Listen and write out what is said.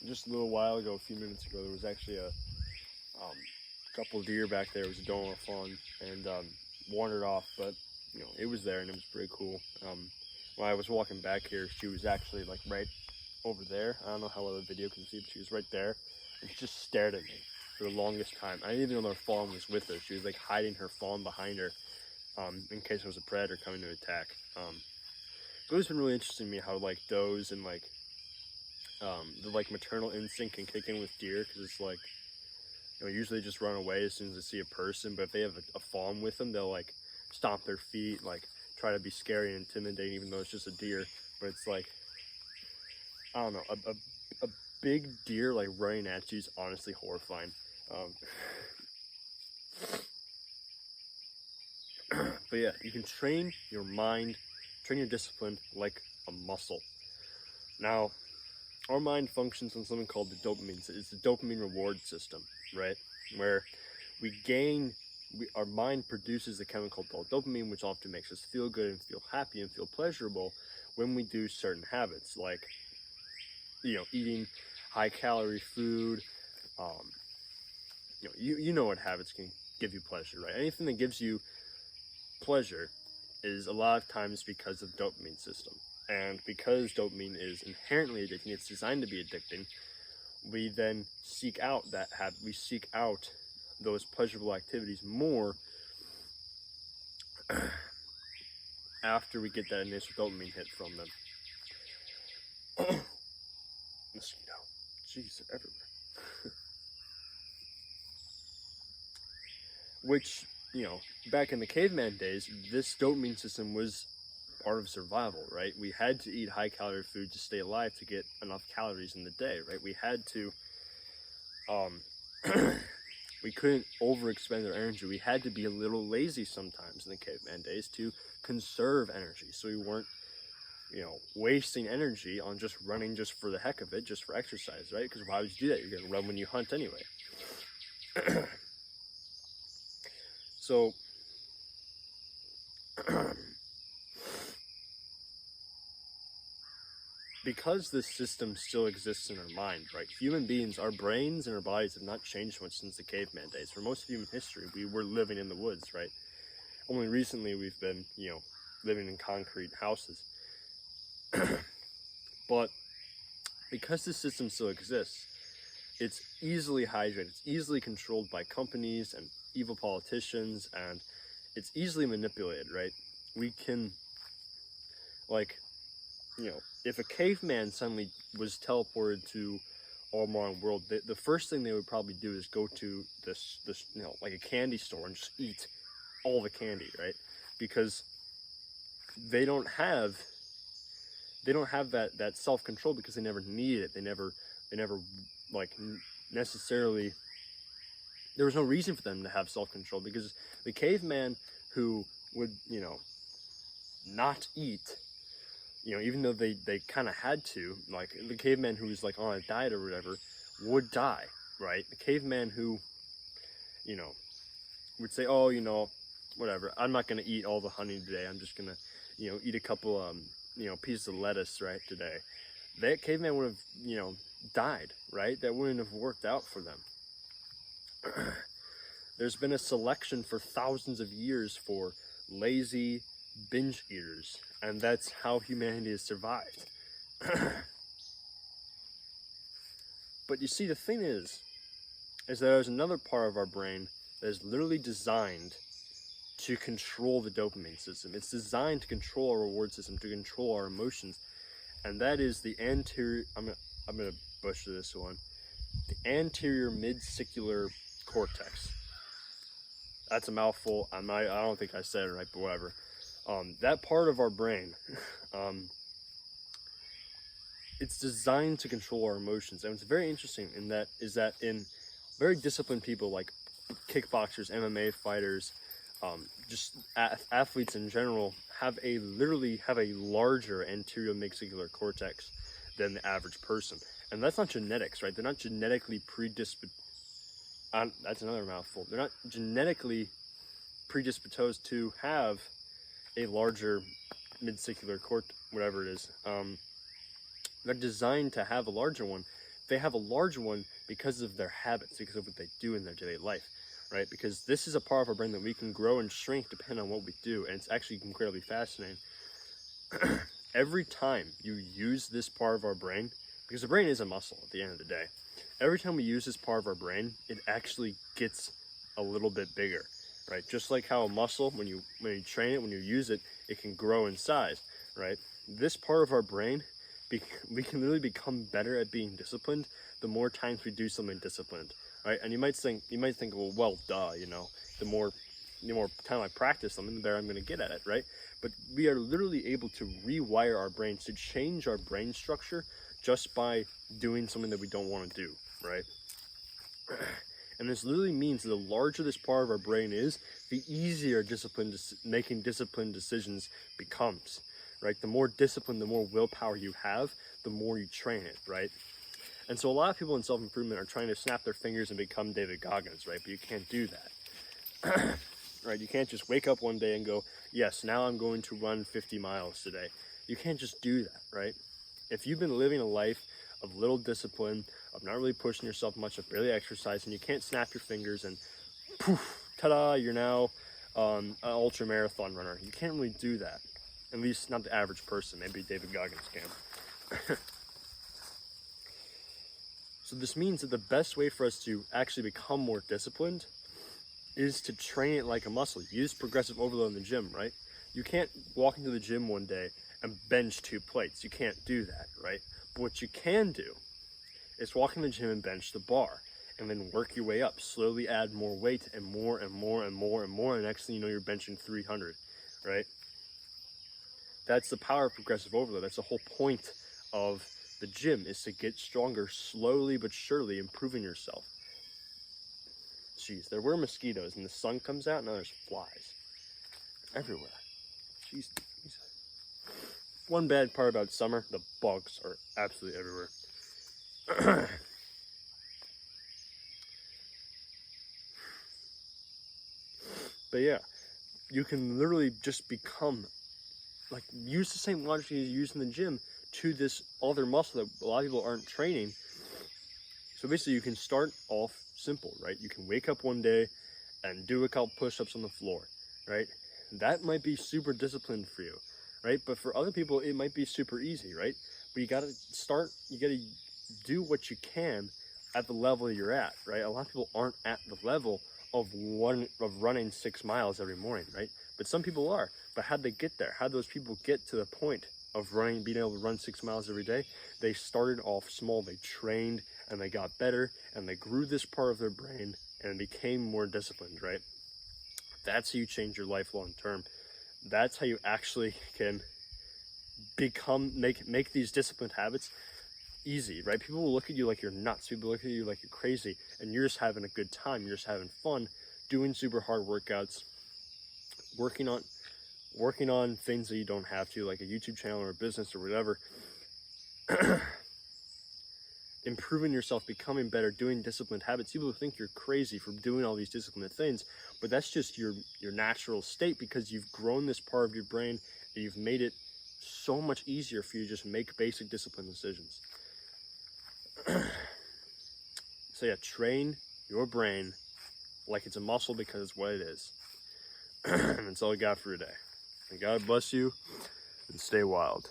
just a little while ago, a few minutes ago, there was actually a couple deer back there. It was a doe and a fawn, and wandered off, but it was there and it was pretty cool. When I was walking back here, she was actually like right over there. I don't know how well the video can see, but she was right there, and she just stared at me for the longest time. I didn't even know her fawn was with her. She was like hiding her fawn behind her, in case there was a predator coming to attack. It's always been really interesting to me how like does and like the like maternal instinct can kick in with deer, because it's like usually just run away as soon as they see a person, but if they have a fawn with them, they'll like stomp their feet, like try to be scary and intimidating, even though it's just a deer. But it's like, I don't know, a big deer like running at you is honestly horrifying. But yeah, you can train your mind, train your discipline like a muscle. Now, our mind functions on something called the dopamine. It's the dopamine reward system, right? Where our mind produces the chemical called dopamine, which often makes us feel good and feel happy and feel pleasurable when we do certain habits, like eating high calorie food. You know what habits can give you pleasure, right? Anything that gives you pleasure is a lot of times because of the dopamine system. And because dopamine is inherently addicting, it's designed to be addicting, we then seek out that habit. We seek out those pleasurable activities more after we get that initial dopamine hit from them. Mosquito. Jeez, they're everywhere. Which, back in the caveman days, this dopamine system was part of survival, right? We had to eat high calorie food to stay alive, to get enough calories in the day, right? We had to we couldn't overexpend our energy. We had to be a little lazy sometimes in the caveman days to conserve energy, so we weren't wasting energy on just running just for the heck of it, just for exercise, right? Because why would you do that? You're gonna run when you hunt anyway. So because this system still exists in our mind, right? Human beings, our brains and our bodies have not changed much since the caveman days. For most of human history, we were living in the woods, right? Only recently we've been, living in concrete houses. But because this system still exists, it's easily hydrated, it's easily controlled by companies and evil politicians, and it's easily manipulated, right? We can, like, if a caveman suddenly was teleported to our modern world, the first thing they would probably do is go to this like a candy store and just eat all the candy, right? Because they don't have that self-control, because they never needed it. They never like necessarily, there was no reason for them to have self-control, because the caveman who would not eat, even though they kind of had to, like the caveman who was like on a diet or whatever would die, right? The caveman who would say, oh, whatever, I'm not going to eat all the honey today, I'm just going to eat a couple pieces of lettuce right today. That caveman would have died, right? That wouldn't have worked out for them. There's been a selection for thousands of years for lazy binge eaters, and that's how humanity has survived. But you see, the thing is that there's another part of our brain that is literally designed to control the dopamine system. It's designed to control our reward system, to control our emotions, and that is the anterior, I'm gonna butcher this one, the anterior midsecular cortex. That's a mouthful. I don't think I said it right, but whatever. That part of our brain, it's designed to control our emotions. And what's very interesting is that in very disciplined people like kickboxers, MMA fighters, just athletes in general literally have a larger anterior midsecular cortex than the average person. And that's not genetics, right? They're not genetically predisposed. That's another mouthful. They're not genetically predisposed to have a larger midsecular whatever it is. They're designed to have a larger one. They have a larger one because of their habits, because of what they do in their daily life, right? Because this is a part of our brain that we can grow and shrink depending on what we do, and it's actually incredibly fascinating. Every time you use this part of our brain, because the brain is a muscle at the end of the day, every time we use this part of our brain, it actually gets a little bit bigger, right? Just like how a muscle, when you train it, when you use it, it can grow in size, right? This part of our brain, we can literally become better at being disciplined the more times we do something disciplined, right? And you might think, well, duh, you know, the more time I practice something, the better I'm going to get at it, right? But we are literally able to rewire our brains, to change our brain structure just by doing something that we don't want to do, right? And this literally means that the larger this part of our brain is, the easier making disciplined decisions becomes, right? The more discipline, the more willpower you have, the more you train it, right? And so a lot of people in self-improvement are trying to snap their fingers and become David Goggins, right? But you can't do that. Right? You can't just wake up one day and go, yes, now I'm going to run 50 miles today. You can't just do that, right? If you've been living a life of little discipline, of not really pushing yourself much, of barely exercising, you can't snap your fingers and poof, ta-da, you're now an ultra marathon runner. You can't really do that. At least not the average person. Maybe David Goggins can. So this means that the best way for us to actually become more disciplined is to train it like a muscle. Use progressive overload in the gym, right? You can't walk into the gym one day and bench 2 plates. You can't do that, right? But what you can do is walk in the gym and bench the bar, and then work your way up. Slowly add more weight and more and more and more and more, and next thing you know, you're benching 300, right? That's the power of progressive overload. That's the whole point of the gym, is to get stronger slowly but surely, improving yourself. Jeez, there were mosquitoes and the sun comes out, now there's flies everywhere. Jeez. One bad part about summer, the bugs are absolutely everywhere. But yeah, you can literally just become, like, use the same logic you use in the gym to this other muscle that a lot of people aren't training. So basically you can start off simple, right? You can wake up one day and do a couple push-ups on the floor, right? That might be super disciplined for you, right? But for other people, it might be super easy, right? But you gotta do what you can at the level you're at, right? A lot of people aren't at the level of running 6 miles every morning, right? But some people are. But how'd they get there? How'd those people get to the point of being able to run 6 miles every day? They started off small, they trained, and they got better, and they grew this part of their brain and became more disciplined, right? That's how you change your life long term. That's how you actually can make these disciplined habits easy, right? People will look at you like you're nuts. People look at you like you're crazy, and you're just having a good time. You're just having fun, doing super hard workouts, working on things that you don't have to, like a YouTube channel or a business or whatever. Improving yourself, becoming better, doing disciplined habits. People think you're crazy for doing all these disciplined things, but that's just your natural state, because you've grown this part of your brain and you've made it so much easier for you to just make basic disciplined decisions. So yeah, train your brain like it's a muscle, because it's what it is. And that's all I got for today. And God bless you, and stay wild.